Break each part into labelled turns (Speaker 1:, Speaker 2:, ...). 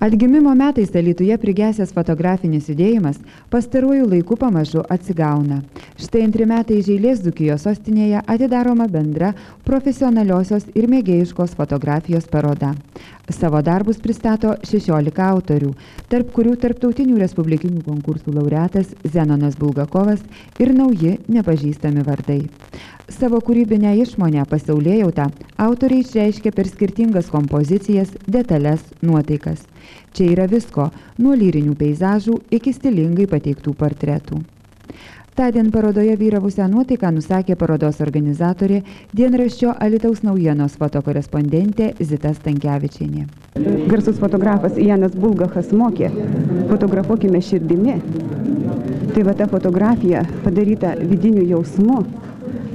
Speaker 1: Atgimimo metais Alytuje prigesęs fotografinis judėjimas pastaruoju laiku pamažu atsigauna. Štai 2 metai iš eilės Dzūkijos sostinėje atidaroma bendra profesionaliosios ir mėgėjiškos fotografijos paroda. Savo darbus pristato 16 autorių, tarp kurių tarptautinių respublikinių konkursų laureatas Zenonas Bulgakovas ir nauji nepažįstami vardai. Savo kūrybinę išmonę pasaulėjautą autoriai išreiškia per skirtingas kompozicijas, detalės, nuotaikas. Čia yra visko, nuo lyrinių peizažų iki stilingai pateiktų portretų. Tądien parodoje vyravusią nuotaiką nusakė parodos organizatorė, dienraščio Alytaus naujienos fotokorespondentė Zita Stankevičienė.
Speaker 2: Garsus fotografas Janas Bulgachas mokė, fotografuokime širdimi. Tai va ta fotografija padaryta vidiniu jausmu.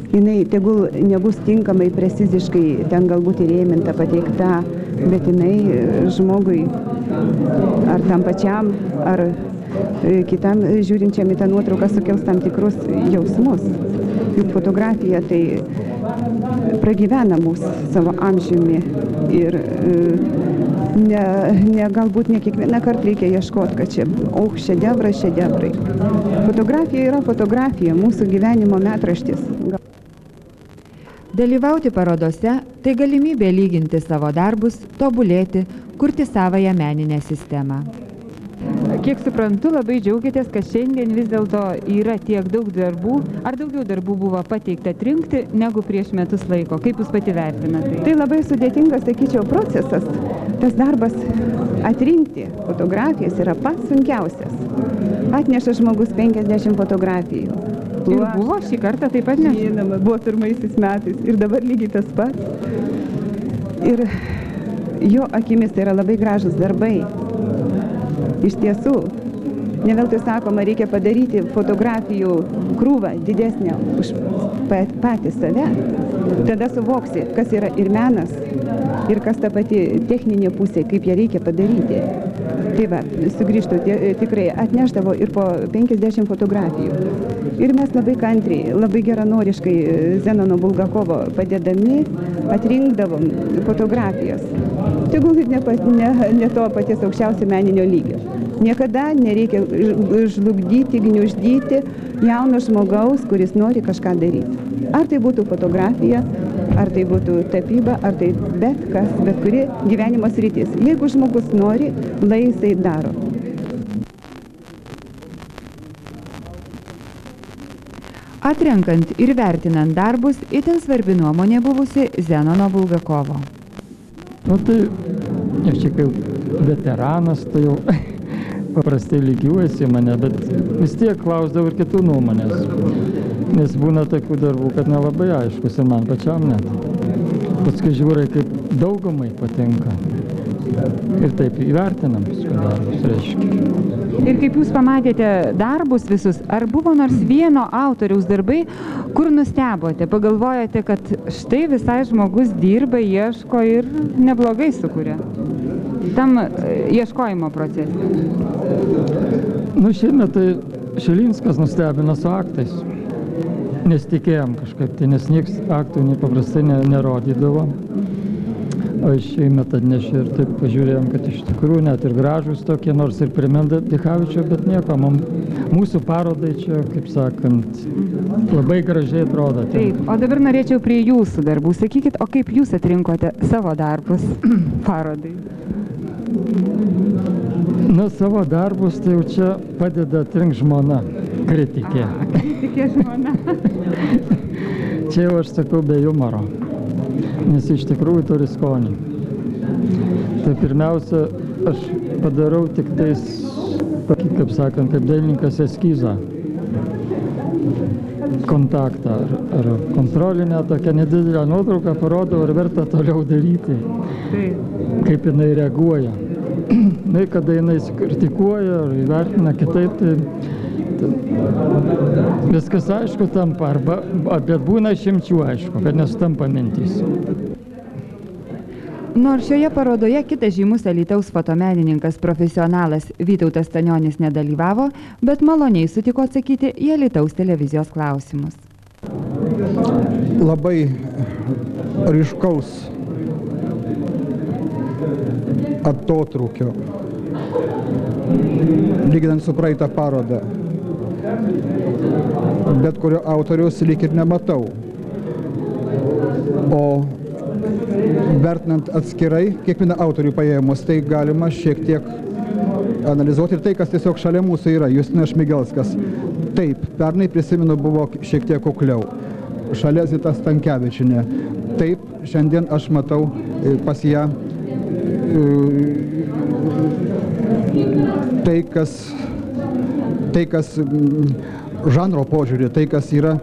Speaker 2: Jinai tegul nebus tinkamai preciziškai, ten galbūt įrėminta, pateikta, bet jinai žmogui, ar tam pačiam, ar kitam žiūrinčiam į tą nuotrauką sukels tam tikrus jausmus. Juk fotografija tai pragyvena mūsų savo amžiumi ir galbūt ne kiekvieną kartą reikia ieškoti, kad čia, šedevrai. Fotografija yra fotografija, mūsų gyvenimo metraštis.
Speaker 1: Dalyvauti parodose – tai galimybė lyginti savo darbus, tobulėti, kurti savąją meninę sistemą.
Speaker 3: Kiek suprantu, labai džiaugiatės, kad šiandien vis dėlto yra tiek daug darbų. Ar daugiau darbų buvo pateikta atrinkti negu prieš metus laiko? Kaip jūs pati vertinate?
Speaker 2: Tai labai sudėtingas, sakyčiau, procesas. Tas darbas atrinkti fotografijas yra pats sunkiausias. Atneša žmogus 50 fotografijų.
Speaker 3: Ir buvo šį kartą taip pat ne?
Speaker 2: Žinoma, buvo pirmaisiais metais ir dabar lygiai tas pats. Ir jo akimis tai yra labai gražus darbai. Iš tiesų, ne veltui sakoma, reikia padaryti fotografijų krūvą didesnę už patį save. Tada suvoksi, kas yra ir menas, ir kas ta pati techninė pusė, kaip ją reikia padaryti. Tai va, sugrįžtų, tikrai atneždavo ir po 50 fotografijų. Ir mes labai kantriai, labai geranoriškai Zenono Bulgakovo padėdami atrinkdavom fotografijas. Tegul ir ne to paties aukščiausio meninio lygio. Niekada nereikia žlugdyti, gniuždyti jauno žmogaus, kuris nori kažką daryti. Ar tai būtų fotografija, ar tai būtų tapyba, ar tai bet kas, bet kuri gyvenimo sritis. Jeigu žmogus nori, lai jisai daro.
Speaker 1: Atrenkant ir vertinant darbus, itin svarbi nuomonė buvusi Zenono Bulgakovo.
Speaker 4: Tai aš čia kaip veteranas, tai jau paprastai lygiuojasi mane, bet vis tiek klausdavau ir kitų nuomonės. Nes būna tokių darbų, kad nelabai aiškus ir man pačiam net. Paskui žiūrai, kaip daugumai patinka. Ir taip įvertinam darbus, reiškia.
Speaker 3: Ir kaip jūs pamatėte darbus visus, ar buvo nors vieno autoriaus darbai, kur nustebote, pagalvojate, kad štai visai žmogus dirba, ieško ir neblogai sukuria tam ieškojimo procese?
Speaker 4: Šiemet tai Šilinskas nustebino su aktais. Nesitikėjom kažkaip, tai nes nieks aktų paprastai nerodydavo. O šiemet atnešė ir taip pažiūrėjom, kad iš tikrųjų net ir gražus tokie, nors ir primenda Dichavičio, bet nieko. Mūsų parodai čia, kaip sakant, labai gražiai atrodo.
Speaker 3: Taip, o dabar norėčiau prie jūsų darbų. Sakykit, o kaip jūs atrinkote savo darbus parodai?
Speaker 4: Savo darbus tai jau čia padeda atrinkti žmona, kritikė.
Speaker 3: Kritikė žmona.
Speaker 4: Čia jau aš sakau be humoro. Nes iš tikrųjų turi skonį. Tai pirmiausia, aš padarau tik tais, kaip sakant, kaip dailininkas eskizą, kontaktą ar kontrolinę tokią nedidelę nuotrauką parodau, ar verta toliau daryti, kaip jinai reaguoja. Kada jinai kritikuoja ar įvertina kitaip, tai viskas aišku tampa, bet būna išimčių aišku, kad nesutampa mintys.
Speaker 1: Nors šioje parodoje kitas žymus Alytaus fotomenininkas profesionalas Vytautas Stanionis nedalyvavo, bet maloniai sutiko atsakyti į Alytaus televizijos klausimus.
Speaker 5: Labai ryškaus atotrūkio lyginant su praeitą parodą. Bet kurio autoriaus lyg ir nematau. O vertinant atskirai, kiekvieną autorių paėmus, tai galima šiek tiek analizuoti ir tai, kas tiesiog šalia mūsų yra. Justinas Šmigelskas. Taip, pernai prisimenu buvo šiek tiek kukliau. Šalia Zita Stankevičienė. Taip, šiandien aš matau pas ją tai, kas žanro požiūrį, tai, kas yra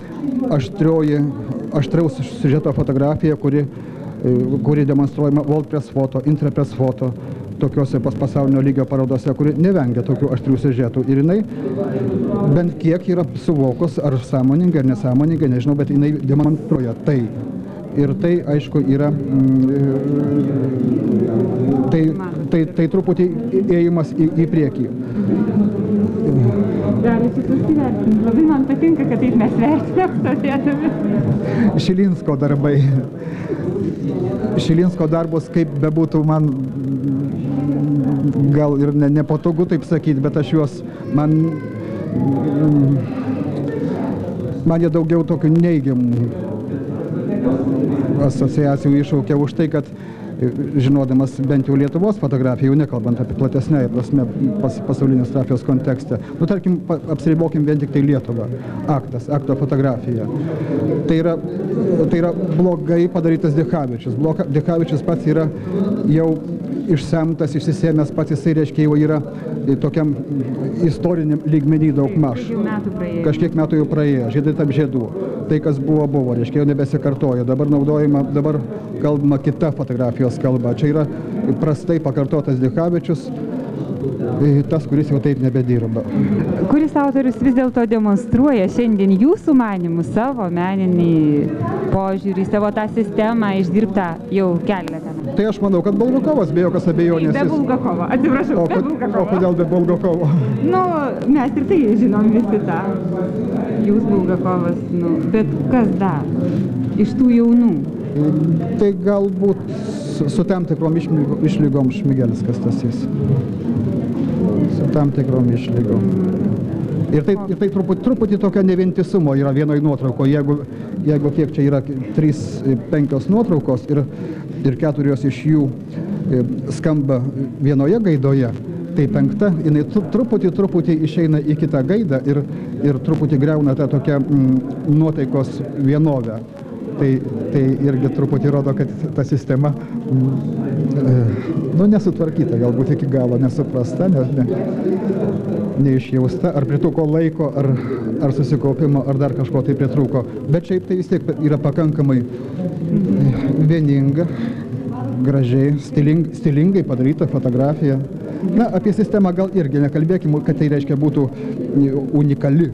Speaker 5: aštraus siužeto fotografija, kuri demonstruojama World Press Photo, Intrapress Photo, tokiuose pasaulinio lygio parodose, kuri nevengia tokių aštrių siužetų. Ir jinai bent kiek yra suvokus, ar sąmoningai, ar nesąmoningai, nežinau, bet jinai demonstruoja tai. Ir tai, aišku, yra tai truputį ėjimas į priekį.
Speaker 3: Galit jūs įvertinti. Labai man patinka, kad taip mes vertinam stovėdami.
Speaker 5: Šilinsko darbai. Šilinsko darbus, kaip bebūtų man gal ir nepatogu taip sakyti, bet aš juos, man jie daugiau tokių neigiamų asociacijų iššaukia už tai, kad žinodamas bent jau Lietuvos fotografiją, jau nekalbant apie platesnę prasme pasaulinės fotografijos kontekste. Nu, tarkim, apsiribokim vien tik tai Lietuvą. Akto fotografija. Tai yra blogai padarytas Dichavičius. Dichavičius pats yra jau išsemtas, išsisėmęs pats, jisai reiškia jau yra tokiam istoriniam lygmenį daugmaž. Kažkiek metų jau praėjo, žiedai tarp žiedų. Tai, kas buvo, reiškia, jau nebesikartoja. Dabar kalbama kita fotografijos kalba. Čia yra prastai pakartotas Dichavičius, tas, kuris jau taip nebedirba.
Speaker 3: Kuris autorius vis dėlto demonstruoja šiandien jūsų manymų savo meninį požiūrį, savo tą sistemą išdirbtą jau keletą metų?
Speaker 5: Tai aš manau, kad Bulgakovas, be jokios abejonės.
Speaker 3: Be Bulgakovo, atsiprašau, be Bulgakovo.
Speaker 5: O kodėl be Bulgakovo?
Speaker 3: Nu, mes ir tai žinom visi tą. Jūs Bulgakovas, bet kas dar iš tų jaunų?
Speaker 5: Tai galbūt su tam tikrom išlygom Šmigelskas Stasys. Su tam tikrom išlygom. Ir tai truputį tokio nevientisumo yra vienoj nuotrauko. Jeigu kiek čia yra 3-5 nuotraukos ir 4 iš jų skamba vienoje gaidoje, tai 5, jinai truputį išeina į kitą gaidą ir truputį griauna tą tokią nuotaikos vienovę. Tai irgi truputį rodo, kad ta sistema nesutvarkyta, galbūt iki galo nesuprasta, neišjausta, ar pritrūko laiko, ar susikaupimo, ar dar kažko tai pritrūko. Bet šiaip tai vis tiek yra pakankamai vieninga, gražiai, stilingai padaryta fotografija. Na, apie sistemą gal irgi nekalbėkime, kad tai reiškia būtų unikali